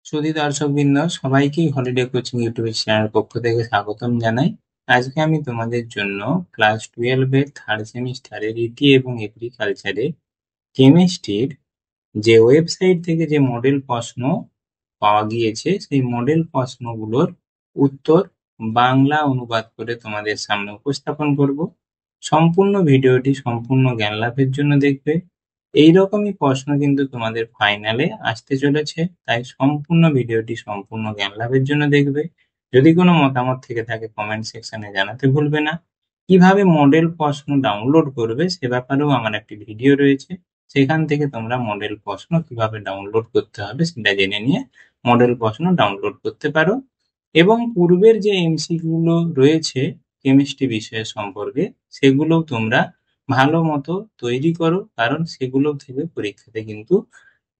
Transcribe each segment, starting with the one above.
সুধী দর্শকবৃন্দ, সবাইকেই holiday coaching YouTube channel পক্ষ থেকে স্বাগতম জানাই। আজকে আমি তোমাদের জন্য ক্লাস 12 এর থার্ড সেমিস্টারের ইটি এবং এগ্রিকালচারে কেমিস্ট্রির যে ওয়েবসাইট থেকে যে মডেল প্রশ্ন পাওয়া গিয়েছে সেই মডেল প্রশ্নগুলোর উত্তর বাংলা অনুবাদ করে তোমাদের সামনে উপস্থাপন করব। সম্পূর্ণ ভিডিওটি সম্পূর্ণ জ্ঞান লাভের জন্য দেখবে। এইরকমই প্রশ্ন কিন্তু তোমাদের ফাইনালে আসতে চলেছে, তাই সম্পূর্ণ ভিডিওটি সম্পূর্ণ জ্ঞান লাভের জন্য দেখবে। যদি কোনো মতামত থেকে থাকে কমেন্ট সেকশনে জানাতে ভুলবে না। কিভাবে মডেল প্রশ্ন ডাউনলোড করবে সে ব্যাপারেও আমার একটি ভিডিও রয়েছে, সেখান থেকে তোমরা মডেল প্রশ্ন কিভাবে ডাউনলোড করতে হবে সেটা জেনে নিয়ে মডেল প্রশ্ন ডাউনলোড করতে পারো। এবং পূর্বের যে এমসিকিউ গুলো রয়েছে কেমিস্ট্রি বিষয় সম্পর্কে সেগুলো তোমরা ভালো মতো তৈরি করো, কারণ সেগুলো থেকে পরীক্ষাতে কিন্তু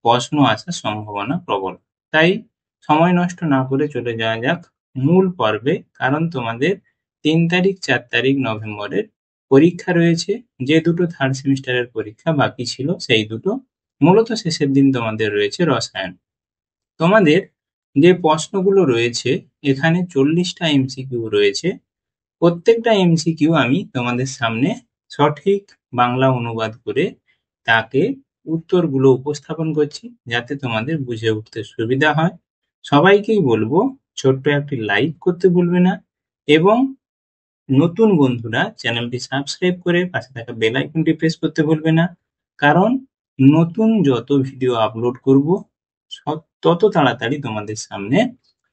প্রশ্ন আসার সম্ভাবনা প্রবল। তাই সময় নষ্ট না করে চলে যাওয়া যাক মূল পর্বে, কারণ তোমাদের 3 তারিখ 4 তারিখ নভেম্বরের পরীক্ষা রয়েছে। যে দুটো থার্ড সেমিস্টারের পরীক্ষা বাকি ছিল সেই দুটো, মূলত শেষের দিন তোমাদের রয়েছে রসায়ন। তোমাদের যে প্রশ্নগুলো রয়েছে এখানে 40টা এমসিকিউ রয়েছে। প্রত্যেকটা এমসিকিউ আমি তোমাদের সামনে সঠিক বাংলা অনুবাদ করে তাকে উত্তরগুলো উপস্থাপন করছি, যাতে তোমাদের বুঝে উঠতে সুবিধা হয়। সবাইকেই বলবো ছোট্ট একটি লাইক করতে ভুলবে না, এবং নতুন বন্ধুরা চ্যানেলটি সাবস্ক্রাইব করে পাশে থাকা বেল আইকনটি প্রেস করতে ভুলবে না, কারণ নতুন যত ভিডিও আপলোড করব তত তাড়াতাড়ি তোমাদের সামনে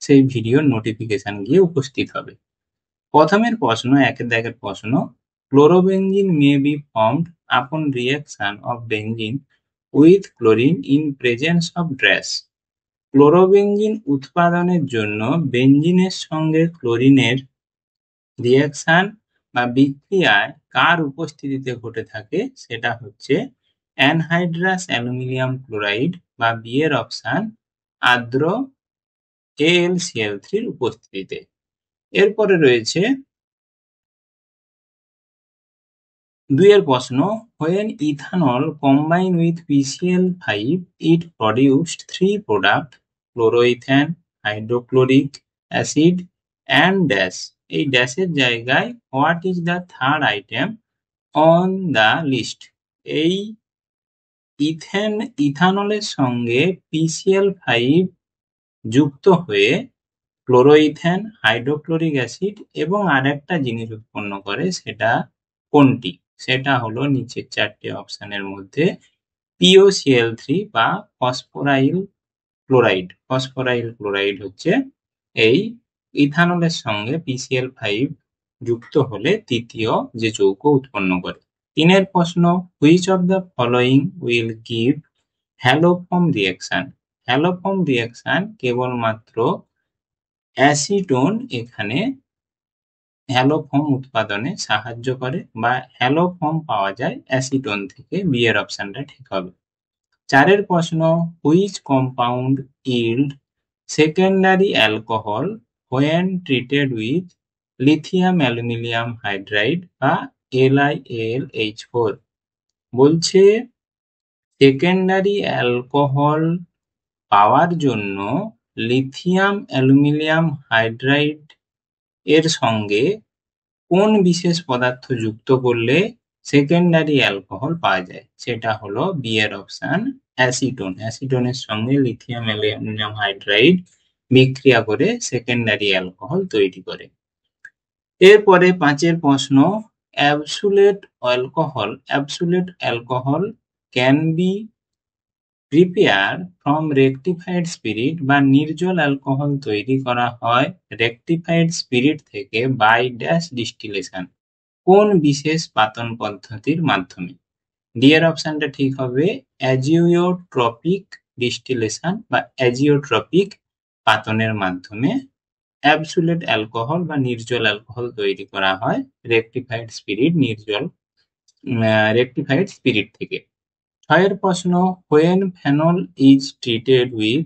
সেই ভিডিওর নোটিফিকেশন গিয়ে উপস্থিত হবে। প্রথমের প্রশ্ন, একের দাগের প্রশ্ন, ক্লোরোবেনজিন মে বি ফর্মড আপন reaction of benzene with chlorine in presence of dash. Chlorobenzene উৎপাদনের জন্য বেনজিনের সঙ্গে ক্লোরিনের রিঅ্যাকশন বা বিক্রিয়ায় কার উপস্থিতিতে ঘটে থাকে, সেটা হচ্ছে অ্যানহাইড্রাস অ্যালুমিনিয়াম ক্লোরাইড বা বি এর অপশন আর্দ্র AlCl3 উপস্থিতিতে। এরপরে রয়েছে 2 এর প্রশ্ন, when ethanol combined with PCl5 it produced 3 products chloroethane, hydrochloric acid and dash. এই ড্যাশের জায়গায় what is the third item on the list? এই ইথানলের সঙ্গে PCl5 যুক্ত হয়ে ক্লোরোইথেন, হাইড্রোক্লোরিক অ্যাসিড এবং আরেকটা জিনিস উৎপন্ন করে, সেটা কোনটি? সেটা হলো নিচের 4টে অপশনের মধ্যে POCl3 বা ফসফোরাইল ক্লোরাইড। ফসফোরাইল ক্লোরাইড হচ্ছে এই ইথানলের সঙ্গে PCl5 যুক্ত হলে তৃতীয় যে যৌগ উৎপন্ন করে। 3 এর প্রশ্ন, which of the following will give haloform reaction? Haloform reaction কেবলমাত্র অ্যাসিটোন এখানে হ্যালোফর্ম উৎপাদনে সাহায্য করে, বা হ্যালোফর্ম পাওয়া যায় অ্যাসিটোন থেকে। বি এর অপশনটা ঠিক হবে। 4 এর প্রশ্ন, which compound yield secondary alcohol when treated with lithium aluminium hydride বা LiAlH4? বলছে সেকেন্ডারি অ্যালকোহল পাওয়ার জন্য লিথিয়াম অ্যালুমিনিয়াম হাইড্রাইড এর সঙ্গে কোন বিশেষ পদার্থ যুক্ত করলে সেকেন্ডারি অ্যালকোহল পাওয়া যায়? সেটা হলো বি এর অপশন অ্যাসিটোন। অ্যাসিটোনের সঙ্গে লিথিয়াম অ্যালুমিনিয়াম হাইড্রাইড বিক্রিয়া করে সেকেন্ডারি অ্যালকোহল তৈরি করে। এরপরে 5 এর প্রশ্ন, absolute alcohol can be prepare from rectified spirit বা নির্জল অ্যালকোহল তৈরি করা হয় রেকটিফাইড স্পিরিট থেকে বাই ড্যাশ ডিস্টিলেশন। কোন বিশেষ পাতন পদ্ধতির মাধ্যমে? ডি এর অপশনটা ঠিক হবে অ্যাজিওট্রপিক ডিস্টিলেশন বা অ্যাজিওট্রপিক পাতনের মাধ্যমে অ্যাবসুলেট অ্যালকোহল বা নির্জল অ্যালকোহল তৈরি করা হয় রেকটিফাইড স্পিরিট থেকে। 6 এর প্রশ্ন, when phenol is treated with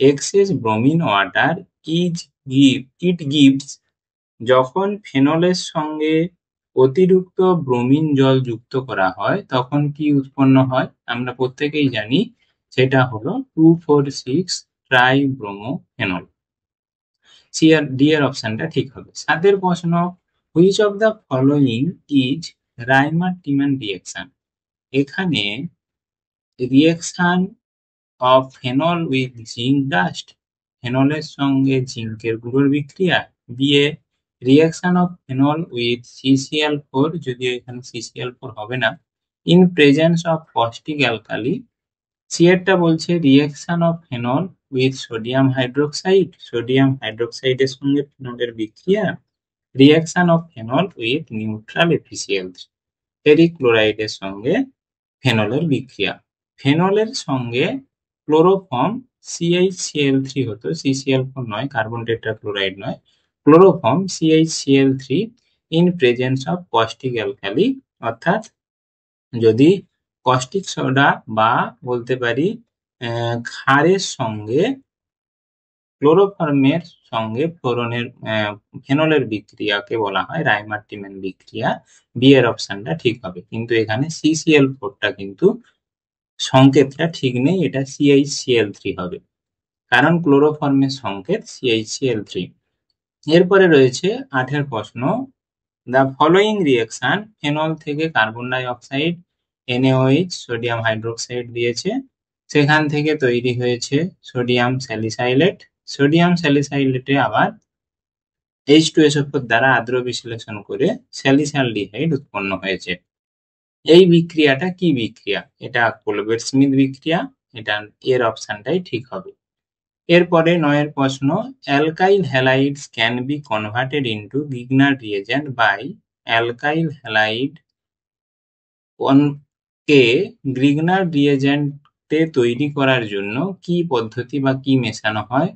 excess bromine water it gives। যখন ফেনলের সঙ্গে অতিরিক্ত ব্রোমিন জল যুক্ত করা হয় তখন কি উৎপন্ন হয়? আমরা প্রত্যেকেই জানি সেটা হলো 2,4,6 ট্রাইব্রোমোফেনল। সি আর ডি এর অপশনটা ঠিক হবে। 7 প্রশ্ন, which of the following is Reimer Tiemann reaction. এখানে reaction of phenol with zinc dust, ফেনলের সঙ্গে জিঙ্কের গুঁড়োর বিক্রিয়া। B a reaction of phenol with CCl4, যদিও এখানে CCl4 হবে না, in presence of caustic alkali. C এরটা বলছে reaction of phenol with sodium hydroxide, sodium হাইড্রোক্সাইডের সঙ্গে ফেনলের বিক্রিয়া। Reaction of phenol with neutral FeCl3, ferric ক্লোরাইডের সঙ্গে ফেনলের বিক্রিয়া। ফেনলের সঙ্গে ক্লোরোফর্ম CH-Cl3 হতো, CCl4 নয়, কার্বন টেট্রাক্লোরাইড নয়, chloroform CH-Cl3 in presence of caustic alkali. অর্থাৎ যদি কস্টিক সোডা বা বলতে পারি ক্ষারের সঙ্গে ক্লোরোফর্মের সঙ্গে ফেনলের বিক্রিয়াকে বলা হয় রাইমার-টিমান বিক্রিয়া। বি এর অপশনটা ঠিক হবে, কিন্তু এখানে CCl4টা কিন্তু সংকেতটা ঠিক নেই, এটা CH-Cl3 হবে, কারণ ক্লোরোফর্মের সংকেত CH-Cl3। এরপরে রয়েছে 8 প্রশ্ন, দ্য ফলোইং রিঅ্যাকশন, ফেনল থেকে carbon die oxide NaOH sodium hydroxide দিয়েছে, সেখান থেকে তৈরি হয়েছে সোডিয়াম স্যালিসাইলেট। সোডিয়াম স্যালিসাইলেটে আবার H2SO4 দ্বারা আদ্র বিশ্লেষণ করে স্যালিসালডিহাইড উৎপন্ন হয়েছে। এই বিক্রিয়াটা কি বিক্রিয়া? এটা কোলবের-স্মিথ বিক্রিয়া, এটা এর অপশনটাই ঠিক হবে। এরপরে 9 প্রশ্ন, alkyl halides can be converted into Grignard reagent by alkyl halide কে গ্রিগনার রিএজেন্টে তৈরি করার জন্য কি পদ্ধতি বা কি মেশানো হয়?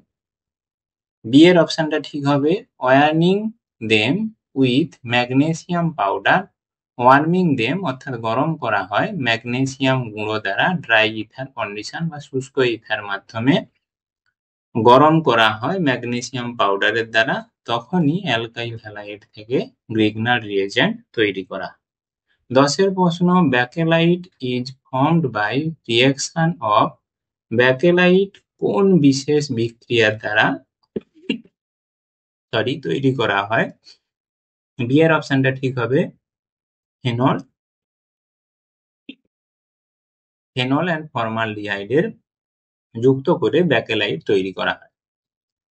বি এর অপশনটা ঠিক হবে, warning them with magnesium powder. Warming them অর্থাৎ গরম করা হয় ম্যাগনেসিয়াম গুঁড়ো দ্বারা, ড্রাই ইথার কন্ডিশন বা শুষ্ক ইথার মাধ্যমে গরম করা হয় ম্যাগনেসিয়াম পাউডারের দ্বারা, তখনই অ্যালকাইল হ্যালাইড থেকে গ্রিগনার রিএজেন্ট তৈরি করা। 10 প্রশ্ন, bakelite is formed by reaction of. Bakelite কোন বিশেষ বিক্রিয়ার দ্বারা তৈরি করা হয়? বি এর অপশনটা ঠিক হবে, ফেনল অ্যান্ড ফর্মালডিহাইডের যুক্ত করে ব্যাকেলাইট তৈরি করা হয়।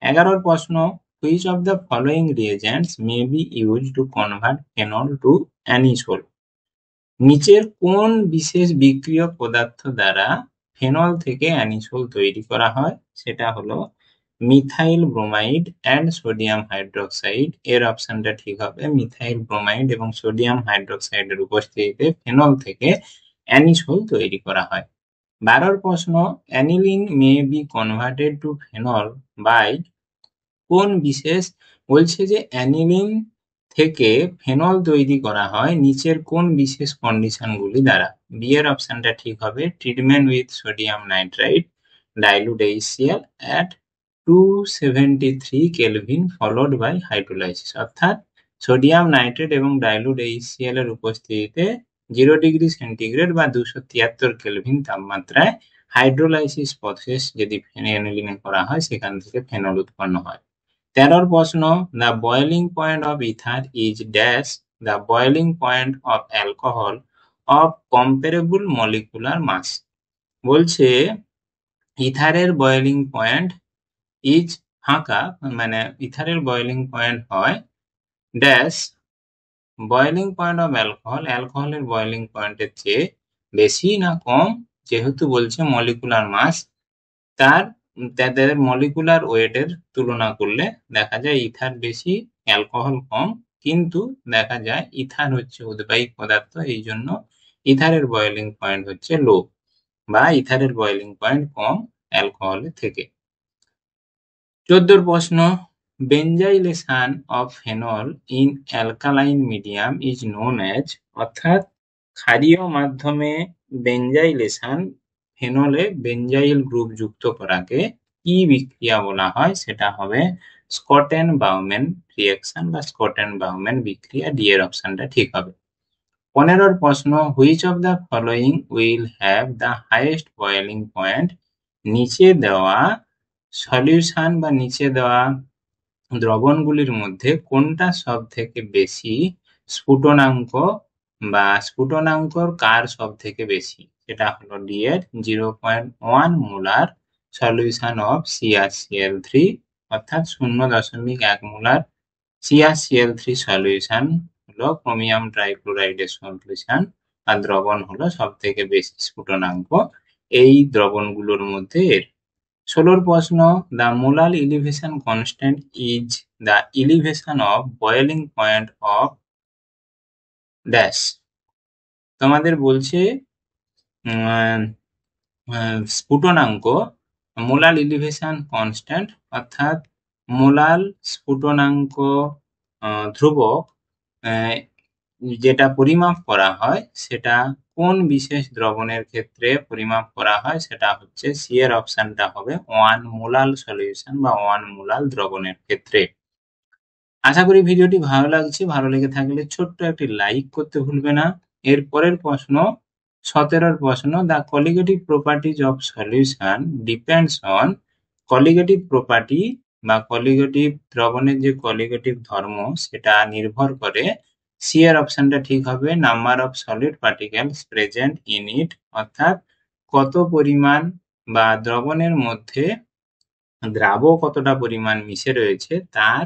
11 প্রশ্ন, which of the following reagents may be used to convert phenol to anisole. নিচের কোন বিশেষ বিক্রিয়ক পদার্থ দ্বারা ফেনল থেকে অ্যানিসোল তৈরি করা হয়? সেটা হলো methyl bromide and sodium hydroxide. এর অপশনটা ঠিক হবে, মিথাইল ব্রোমাইড এবং সোডিয়াম হাইড্রোক্সাইডের উপস্থিতিতে ফেনল থেকে অ্যানিসোল তৈরি করা হয়। 12 প্রশ্ন, aniline may be converted to phenol by. কোন বিশেষ, বলছে যে অ্যানিলিন থেকে ফেনল তৈরি করা হয় নিচের কোন বিশেষ কন্ডিশনগুলি দ্বারা? বি এর অপশনটা ঠিক হবে, treatment with sodium nitrite dilute HCl at 273 kelvin followed by hydrolysis. অর্থাৎ সোডিয়াম নাইট্রেট এবং ডাইলুট HCl এর উপস্থিতিতে 0 ডিগ্রি সেন্টিগ্রেড বা 273 কেলভিন তাপমাত্রায় হাইড্রোলাইসিস প্রসেস যদি অ্যানিলিনে করা হয়, সেখান থেকে ফেনল উৎপন্ন হয়। 13 প্রশ্ন, the boiling point of ether is dash the boiling point of alcohol of comparable molecular mass. বলছে ইথারের বয়েলিং পয়েন্ট ইজ ফাঁকা, মানে ইথারের বয়েলিং পয়েন্ট হয় dash boiling point of alcohol, অ্যালকোহলের বয়েলিং পয়েন্টের চেয়ে বেশি না কম, যেহেতু বলছে মলিকুলার মাস, তাদের মলিকুলার ওয়েটের তুলনা করলে দেখা যায় ইথার বেশি অ্যালকোহল কম, কিন্তু দেখা যায় ইথার হচ্ছে উদ্বায়ী পদার্থ, এই জন্য ইথারের বয়েলিং পয়েন্ট হচ্ছে লো বা ইথারের বয়েলিং পয়েন্ট কম অ্যালকোহলের থেকে। 14 প্রশ্ন, benzylation of phenol in alkaline medium is known as. অর্থাৎ ক্ষারীয় মাধ্যমে বেঞ্জাইলেশন, ফেনলে বেঞ্জাইল গ্রুপ যুক্ত করাকে কি বিক্রিয়া বলা হয়? সেটা হবে স্কটেন-বাউম্যান রিঅ্যাকশন বা স্কটেন-বাউম্যান বিক্রিয়া। ডি এর অপশনটা ঠিক হবে। 15 প্রশ্ন, which of the following will have the highest boiling point. নিচে দেওয়া সলিউশন বা নিচে দেওয়া দ্রবণগুলির মধ্যে কোনটা সব থেকে বেশি স্ফুটনাঙ্ক বা স্ফুটনাঙ্কর কার সব থেকে বেশি? সেটা হলো ডি এর 0.1 মোলার সলিউশন অফ CrCl3 অর্থাৎ 0.1 মোলার CrCl3 সলিউশন হলো ক্রোমিয়াম ট্রাইক্লোরাইডের সলিউশন আর দ্রবণ হলো সব থেকে বেশি স্ফুটনাঙ্ক এই দ্রবণগুলোর মধ্যে এর। 16 প্রশ্ন, the molar elevation constant is the elevation of boiling point of dash। তোমাদের বলছে স্ফুটনাঙ্ক মোলাল ইলিভেশন কনস্ট্যান্ট অর্থাৎ মোলাল স্ফুটনাঙ্ক ধ্রুবক যেটা পরিমাপ করা হয় সেটা কোন বিশেষ দ্রবণের ক্ষেত্রে পরিমাপ করা হয়, সেটা হচ্ছে সি এর অপশনটা হবে 1 মোলাল সলিউশন বা 1 মোলাল দ্রবণের ক্ষেত্রে। আশা করি ভিডিওটি ভালো লাগছে, ভালো লেগে থাকলে ছোট্ট একটি লাইক করতে ভুলবে না। এর পরের প্রশ্ন 17 প্রশ্ন, the colligative properties of solution depends on. Colligative property বা কলিগেটিভ দ্রবণের যে কলিগেটিভ ধর্ম সেটা নির্ভর করে, সি এর অপশনটা ঠিক হবে number of solid particles present in it, অর্থাৎ কত পরিমাণ বা দ্রবণের মধ্যে দ্রাবক কতটা পরিমাণ মিশে রয়েছে তার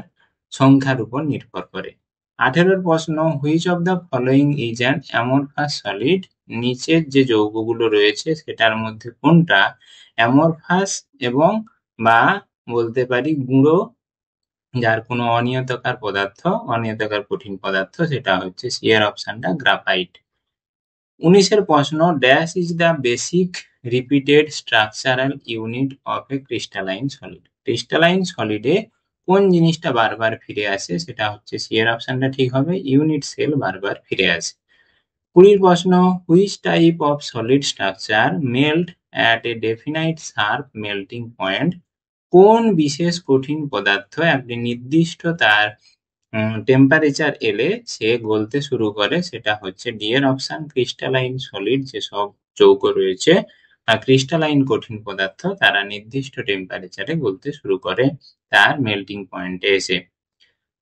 সংখ্যার উপর নির্ভর করে। 18 প্রশ্ন, which of the following is an amorphous solid. নিচের যে যৌগগুলো রয়েছে সেটার মধ্যে কোনটা অ্যামরফাস এবং বা বলতে পারি গুঁড়ো, যার কোনো অনিয়তাকার পদার্থ, অনিয়তাকার কঠিন পদার্থ, সেটা হচ্ছে সি এর অপশনটা গ্রাফাইট। 19 প্রশ্ন, dash is the basic repeated structural unit of a crystalline solid. Crystalline সলিডে কোন জিনিসটা বারবার ফিরে আসে, সেটা হচ্ছে সি এর অপশনটা ঠিক হবে ইউনিট সেল বারবার ফিরে আসে। 20 প্রশ্ন, which type of solid structure melt at a definite sharp melting point. কোন বিশেষ কঠিন পদার্থ একটি নির্দিষ্ট তার টেম্পারেচার এলে সে গলতে শুরু করে, সেটা হচ্ছে ডি এর অপশন ক্রিস্টালাইন সলিড। যেসব যৌগ রয়েছে ক্রিস্টালাইন কঠিন পদার্থ তারা নির্দিষ্ট টেম্পারেচারে গলতে শুরু করে তার মেল্টিং পয়েন্টে এসে।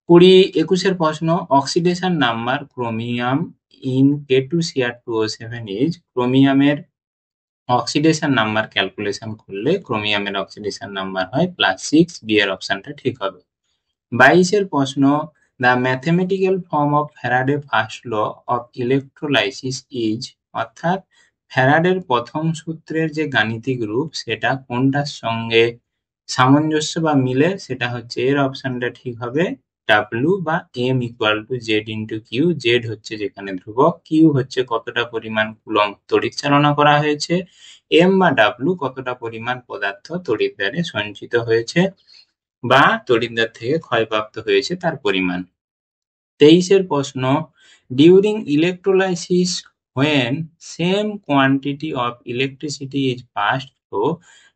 21 প্রশ্ন, oxidation number chromium in K2Cr2O7 is. ক্রোমিয়ামের অক্সিডেশন নাম্বার ক্যালকুলেশন করলে ক্রোমিয়ামের অক্সিডেশন নাম্বার হয় +6, বি এর অপশনটা ঠিক হবে। 22 প্রশ্ন, the mathematical form of Faraday first law of electrolysis is. অর্থাৎ ফ্যারাডের প্রথম সূত্রের যে গাণিতিক রূপ সেটা কোনটার সঙ্গে সামঞ্জস্য বা মিলে, সেটা হচ্ছে এর অপশনটা ঠিক হবে ডাব্লু বা M equal to Z into Q. Z হচ্ছে যেখানে ধ্রুবক, কিউ হচ্ছে কতটা পরিমাণ কুলম্ব তড়িৎ চালনা করা হয়েছে, এম বা ডাব্লু কতটা পরিমাণ পদার্থ তড়িৎ দ্বারে সঞ্চিত হয়েছে বা তড়িৎদ্বার থেকে ক্ষয়প্রাপ্ত হয়েছে তার পরিমাণ। 23 প্রশ্ন, during electrolysis when same quantity of electricity is passed through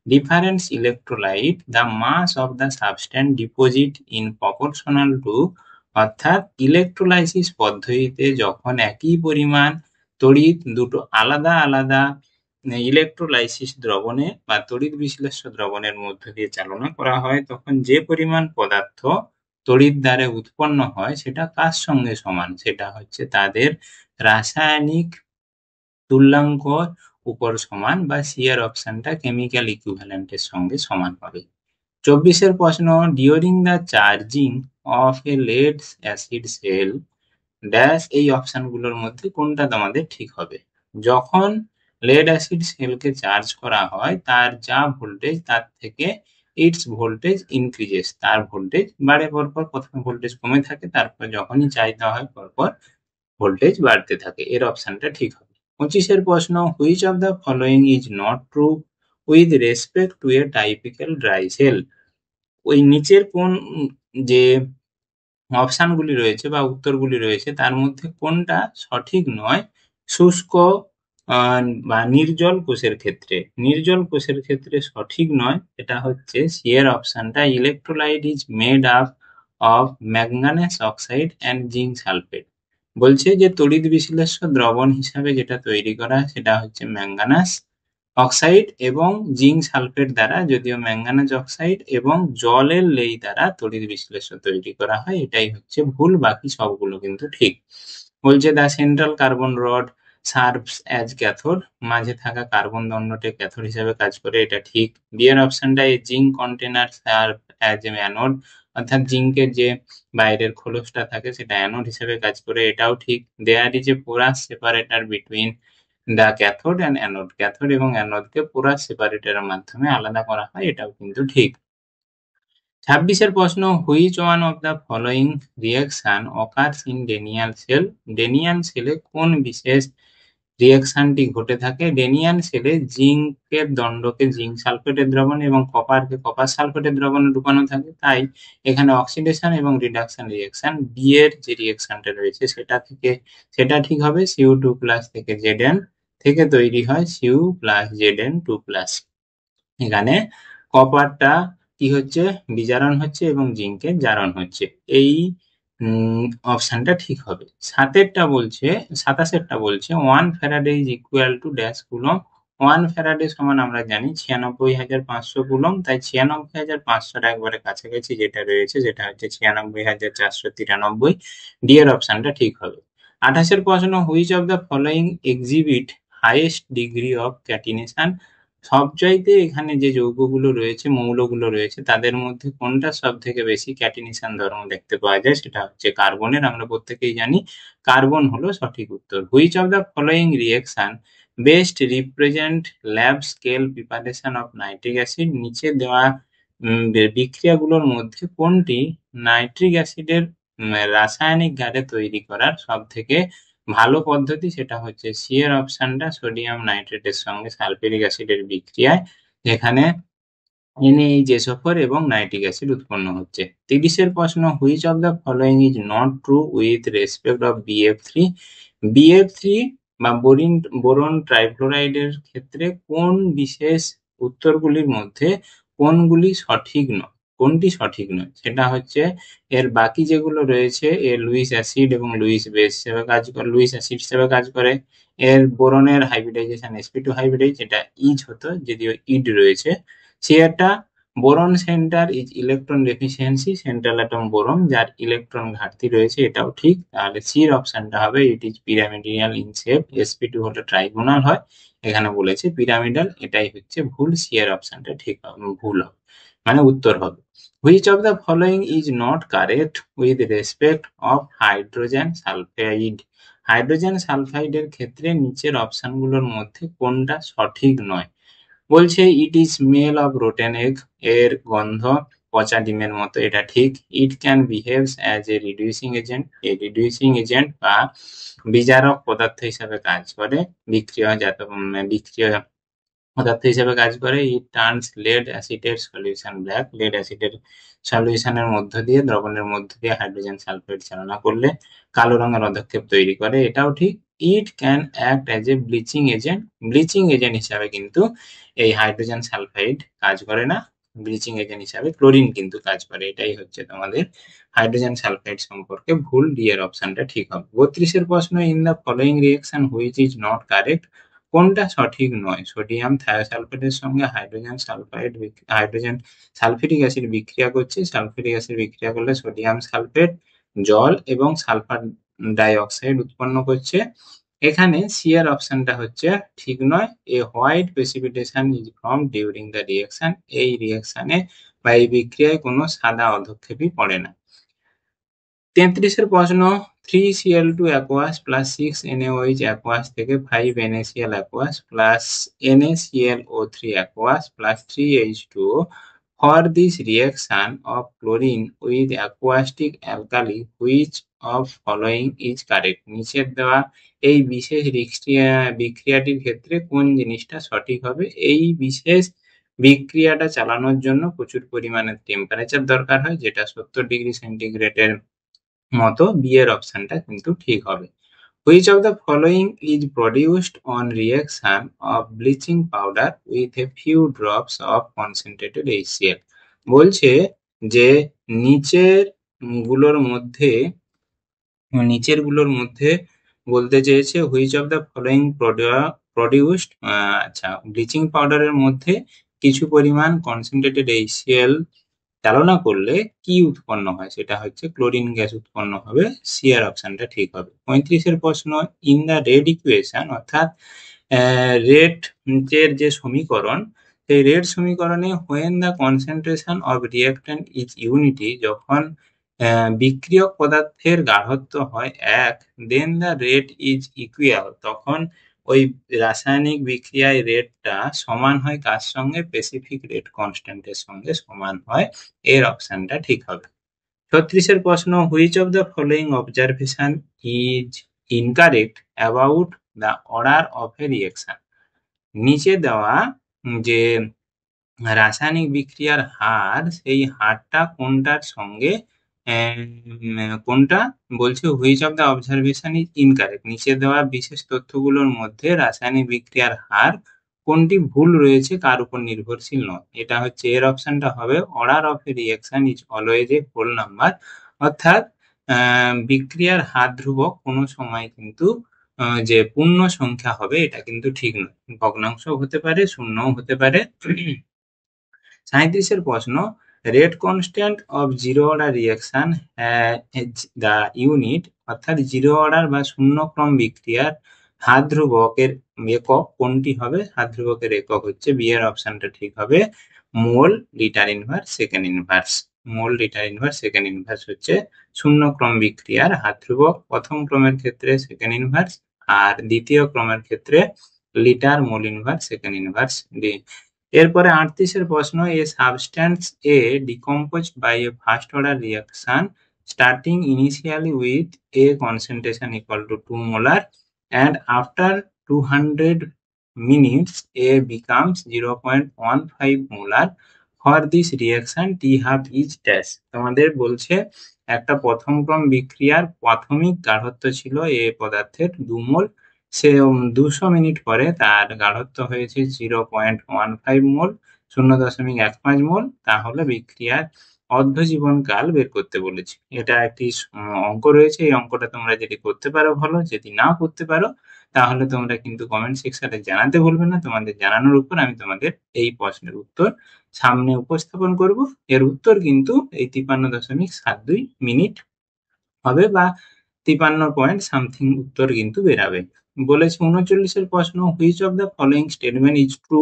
different electrolyte, the mass of the substance deposit in proportional to। অর্থাৎ ইলেকট্রোলাইসিস পদ্ধতিতে যখন একই পরিমাণ তড়িৎ দুটো আলাদা আলাদা ইলেকট্রোলাইসিস দ্রবণে বা তড়িৎ বিশ্লেষ্য দ্রবণের মধ্য দিয়ে চালনা করা হয় তখন যে পরিমাণ পদার্থ তড়িৎ দ্বারে উৎপন্ন হয় সেটা কার সঙ্গে সমান, সেটা হচ্ছে তাদের রাসায়নিক তুল্যাঙ্ক উপর সমান বা সি এর অপশনটা কেমিক্যাল ইকুইভ্যালেন্টের সঙ্গে সমান হবে। 24 প্রশ্ন, during the charging of a lead acid cell dash. এই অপশনগুলোর মধ্যে কোনটা তোমাদের ঠিক হবে। যখন লেড অ্যাসিড সেলকে চার্জ করা হয় তার যা ভোল্টেজ তার থেকে ইটস ভোল্টেজ ইনক্রিজেস, তার ভোল্টেজ বাড়ে পরপর, প্রথমে ভোল্টেজ কমে থাকে তারপর যখনই চাহিদা হয় পরপর ভোল্টেজ বাড়তে থাকে, এর অপশনটা ঠিক হবে। 25 প্রশ্ন, which of the following is not true with respect to A typical dry sell. ওই নিচের কোন যে অপশনগুলি রয়েছে বা উত্তরগুলি রয়েছে তার মধ্যে কোনটা সঠিক নয় শুষ্ক বা নির্জল কোষের ক্ষেত্রে। নির্জল কোষের ক্ষেত্রে সঠিক নয়, এটা হচ্ছে সি এর অপশনটা electrolyte is made up of ম্যাঙ্গানেস oxide and zinc sulphate. বলছে যে তড়িৎ বিশ্লেষ্য দ্রবণ হিসাবে যেটা তৈরি করা সেটা হচ্ছে ম্যাঙ্গানাস অক্সাইড এবং জিঙ্ক সালফেট দ্বারা, যদিও ম্যাঙ্গানাজ অক্সাইড এবং জলের লেই দ্বারা তড়িৎ বিশ্লেষ্য তৈরি করা হয়। এটাই হচ্ছে ভুল, বাকি সবগুলো কিন্তু ঠিক। বলছে the central carbon rod serves as cathode, মাঝে থাকা কার্বন দণ্ডটি ক্যাথোড হিসেবে কাজ করে, এটা ঠিক। বি এর অপশনটা এ zinc container serve as a anode, অর্থাৎ জিঙ্কের যে বাইরের খোলসটা থাকে সেটা অ্যানোড হিসেবে কাজ করে, এটাও ঠিক। There is a porous separator between the cathode and anode, cathode এবং অ্যানোডকে পোরাস সেপারেটরের মাধ্যমে আলাদা করা হয়, এটাও কিন্তু ঠিক। 26 প্রশ্ন, which one of the following reaction occurs in Daniell cell, Daniell সেলে কোন বিশেষ রিঅ্যাকশনটি ঘটে থাকে? ডেনিয়াল সেলে জিঙ্কের দণ্ডকে জিঙ্ক সালফেটের দ্রবণে এবং কপারকে কপার সালফেটের দ্রবণে ডুবানো থাকে, তাই এখানে অক্সিডেশন এবং রিডাকশন রিঅ্যাকশন বি এর যে রিঅ্যাকশনটা রয়েছে সেটা ঠিক হবে। CO2 প্লাস থেকে Zn থেকে তৈরি হয় Cu প্লাস Zn2 প্লাস। এখানে কপারটা কি হচ্ছে, বিজারণ হচ্ছে এবং জিঙ্কের জারণ হচ্ছে, এই অপশনটা ঠিক হবে। 27টা বলছে 1 Faraday is equal to dash coulomb. 1 Faraday সমান আমরা জানি 96,500 কুলম্ব, তাই 96,500 একবারে কাছাকাছি যেটা রয়েছে সেটা হচ্ছে 96,493। ডি এর অপশনটা ঠিক হবে। 28 প্রশ্ন, which of the following exhibit highest degree of catenation, সবচাইতে এখানে যে যৌগগুলো রয়েছে, মৌলগুলো রয়েছে, তাদের মধ্যে কোনটা সব থেকে বেশি ক্যাটিনেশন ধর্ম দেখতে পাওয়া যায়? সেটা হচ্ছে কার্বনের, আমরা প্রত্যেকেই জানি কার্বন হলো সঠিক উত্তর। Which of the following reaction best represent lab scale preparation of nitric acid, নিচে দেওয়া বিক্রিয়াগুলোর মধ্যে কোনটি নাইট্রিক অ্যাসিডের রাসায়নিক ঘাতে তৈরি করার সব থেকে ভালো পদ্ধতি? সেটা হচ্ছে সি এর অপশনটা, সোডিয়াম নাইট্রেটের সঙ্গে সালফিউরিক অ্যাসিডের বিক্রিয়ায় যেখানে NaHSO4 এবং নাইট্রিক অ্যাসিড উৎপন্ন হচ্ছে। 30 প্রশ্ন, which of the following is not true with respect of BF3, BF3 বা বোরন ট্রাইফ্লোরাইডের ক্ষেত্রে কোন বিশেষ উত্তরগুলির মধ্যে কোনগুলি সঠিক নয়, কোনটি সঠিক নয়? সেটা হচ্ছে এর বাকি যেগুলো রয়েছে এর লুইস অ্যাসিড এবং লুইস বেস হিসেবে কাজ করে, লুইস অ্যাসিড হিসেবে কাজ করে। এর বোরনের হাইব্রিডাইজেশন sp2 হাইব্রিডাইজ, এটা ইজ হতো যদিও ইড রয়েছে। চেয়ারটা boron centre is electron deficiency, central atom boron যার ইলেকট্রন ঘাটতি রয়েছে, এটাও ঠিক। তাহলে সি এর অপশনটা হবে it is pyramidal in shape, sp2 হলো ট্রাইগোনাল হয়, এখানে বলেছে পিরামিডাল, এটাই হচ্ছে ভুল। সি এর অপশনটা ঠিক হবে, ভুল হবে, মানে উত্তর হবে। Which of the following is not correct with respect of hydrogen sulphide, hydrogen সালফাইডের ক্ষেত্রে নিচের অপশনগুলোর মধ্যে কোনটা সঠিক নয়? বলছে it is smell of rotten egg, এর গন্ধ পচা ডিমের মতো, এটা ঠিক। It can behaves as a reducing agent, এই রিডিউসিং এজেন্ট বা বিজারক পদার্থ হিসাবে কাজ করে, বিক্রিয়া পদার্থ হিসেবে কাজ করে। ইট টার্নস লেড অ্যাসিডের সলিউশন ব্ল্যাক, লেড অ্যাসিডের সলিউশনের মধ্য দিয়ে, দ্রবণের মধ্য দিয়ে হাইড্রোজেন সালফাইড চালনা করলে কালো রঙের পদক্ষেপ তৈরি করে, এটাও ঠিক। It can act as a bleaching agent, bleaching agent হিসাবে কিন্তু এই হাইড্রোজেন সালফাইড কাজ করে না, ব্লিচিং এজেন্ট হিসাবে ক্লোরিন কিন্তু কাজ করে, এটাই হচ্ছে তোমাদের হাইড্রোজেন সালফাইড সম্পর্কে ভুল। ডি এর অপশনটা ঠিক হবে। 32 প্রশ্ন, in the following reaction which is not correct, কোনটা সঠিক নয়? সোডিয়াম থায়োসালফেটের সঙ্গে হাইড্রোজেন সালফিউরিক অ্যাসিড বিক্রিয়া করছে, সালফিউরিক অ্যাসিড বিক্রিয়া করলে সোডিয়াম সালফেট জল এবং সালফার ডাই অক্সাইড উৎপন্ন করছে, এখানে সি এর অপশনটা হচ্ছে ঠিক নয়। A white precipitation is form during the reaction, এই রিঅ্যাকশনে বা এই বিক্রিয়ায় কোনো সাদা অধক্ষেপই পড়ে না। 33 প্রশ্ন, 3Cl2 aqueous plus 6NaOH aqueous থেকে 5NaCl aqueous plus NaClO3 aqueous plus 3H2O, for this reaction of chlorine with aqueous alkali which of following is correct, নিচের দেওয়া এই বিশেষ বিক্রিয়াটির ক্ষেত্রে কোন জিনিসটা সঠিক হবে? এই বিশেষ বিক্রিয়াটা চালানোর জন্য প্রচুর পরিমাণে টেম্পারেচার দরকার হয়, যেটা 70°C মতো। বি এর অপশনটা কিন্তু ঠিক হবে। Which of the following is produced on reaction of bleaching powder with a few drops of concentrated HCl, বলছে যে নিচের গুলোর মধ্যে বলতে চেয়েছে which of the following produced. আচ্ছা, ব্লিচিং পাউডারের মধ্যে কিছু পরিমাণ কনসেন্ট্রেটেড HCl চালনা করলে কি উৎপন্ন হয়? সেটা হচ্ছে ক্লোরিন গ্যাস উৎপন্ন হবে। সি এর অপশনটা ঠিক হবে। 35 এর প্রশ্ন, ইন দ্য রেড ইকুয়েশন, অর্থাৎ রেড এর যে সমীকরণ, সেই রেড সমীকরণে when the concentration of reactant is unity, যখন বিক্রিয়ক পদার্থের গাঢ়ত্ব হয় 1, দেন দ্য রেট ইজ ইকুয়াল, তখন ওই রাসায়নিক বিক্রিয়ায় রেটটা সমান হয় কার সঙ্গে? স্পেসিফিক রেট কনস্ট্যান্টের সঙ্গে সমান হয়। এর অপশনটা ঠিক হবে। 36 এর প্রশ্ন, which of the following observation is incorrect about the order of a reaction? নিচে দেওয়া যে রাসায়নিক বিক্রিয়ার হার, সেই হারটা কোনটার সঙ্গে কোনটা বলছে which of the observation is incorrect, নিচে দেওয়া বিশেষ তথ্যগুলোর মধ্যে রাসায়নিক বিক্রিয়ার হার কোনটি ভুল রয়েছে, কার উপর নির্ভরশীল নয়। এটা হচ্ছে এর অপশনটা হবে order of a reaction is always a whole number, অর্থাৎ বিক্রিয়ার হার ধ্রুবক কোনো সময় কিন্তু যে পূর্ণ সংখ্যা হবে এটা কিন্তু ঠিক নয়, ভগ্নাংশ হতে পারে, শূন্যও হতে পারে। 37 এর প্রশ্ন, rate constant of zero order reaction the unit, অর্থাৎ জিরো অর্ডার বা শূন্য ক্রম বিক্রিয়ার হার ধ্রুবকের একক কোনটি হবে? হার ধ্রুবকের একক হচ্ছে, বি এর অপশনটা ঠিক হবে, মোল লিটার ইনভার্স সেকেন্ড ইনভার্স। মোল লিটার ইনভার্স সেকেন্ড ইনভার্স হচ্ছে শূন্য ক্রম বিক্রিয়ার হার ধ্রুবক। প্রথম ক্রমের ক্ষেত্রে সেকেন্ড ইনভার্স, আর দ্বিতীয় ক্রমের ক্ষেত্রে litre mole inverse second inverse. এরপরে 38 এর প্রশ্ন, a substance A decomposed by a first order reaction starting initially with a concentration equal to 2 molar and after 200 minutes A becomes 0.15 molar. For this reaction T half is dash. তোমাদের বলছে একটা প্রথম ক্রম বিক্রিয়ার প্রাথমিক গাঢ়ত্ব ছিল এ পদার্থের 2 মোল, সে 200 মিনিট পরে তার গাঢ়ত্ব হয়েছে 0.15 মোল, 0.15 মোল, তাহলে বিক্রিয়ার অর্ধজীবনকাল বের করতে বলেছে। এটা একটি অঙ্ক রয়েছে, এই অঙ্কটা তোমরা যদি করতে পারো ভালো, যদি না করতে পারো তাহলে তোমরা কিন্তু কমেন্ট সেকশনে জানাতে ভুলবে না। তোমাদের জানানোর উপর আমি তোমাদের এই প্রশ্নের উত্তর সামনে উপস্থাপন করব। এর উত্তর কিন্তু এই 53.72 মিনিট হবে, বা 53 পয়েন্ট সামথিং উত্তর কিন্তু বেরাবে। বলেছে 39 এর প্রশ্ন, which of the following statement is true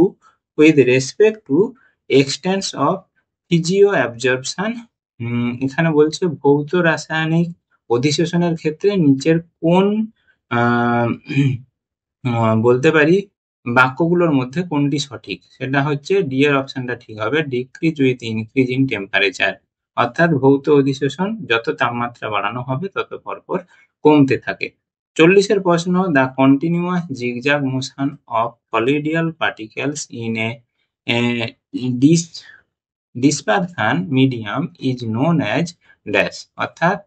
with respect to এক্সটেন্স of physio absorption? এখানে বলছে ভৌত রাসায়নিক অধিশোষণের ক্ষেত্রে নিচের কোন বলতে পারি বাক্যগুলোর মধ্যে কোনটি সঠিক? সেটা হচ্ছে ডি এর অপশনটা ঠিক হবে, decrease with increase in temperature, অর্থাৎ ভৌত অধিশোষণ যত তাপমাত্রা বাড়ানো হবে তত পরপর কমতে থাকে। 40 এর প্রশ্ন, the continuous zigzag motion of colloidal particles in a dispersion medium is known as dash, অর্থাৎ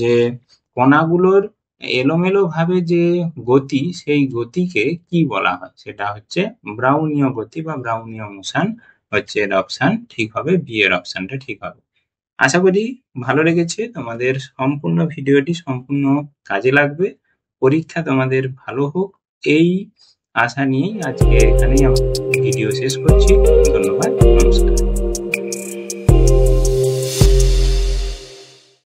যে কণাগুলোর এলোমেলো ভাবে যে গতি, সেই গতিকে কি বলা হয়? সেটা হচ্ছে ব্রাউনীয় গতি বা ব্রাউনীয় মোশন হচ্ছে এর অপশন ঠিক হবে, বি এর অপশনটা ঠিক হবে। আশা করি ভালো লেগেছে, তোমাদের সম্পূর্ণ ভিডিওটি সম্পূর্ণ কাজে লাগবে, পরীক্ষা তোমাদের ভালো হোক এই আশা নিয়েই আজকে এখানেই আমার ভিডিও শেষ করছি। ধন্যবাদ, নমস্কার।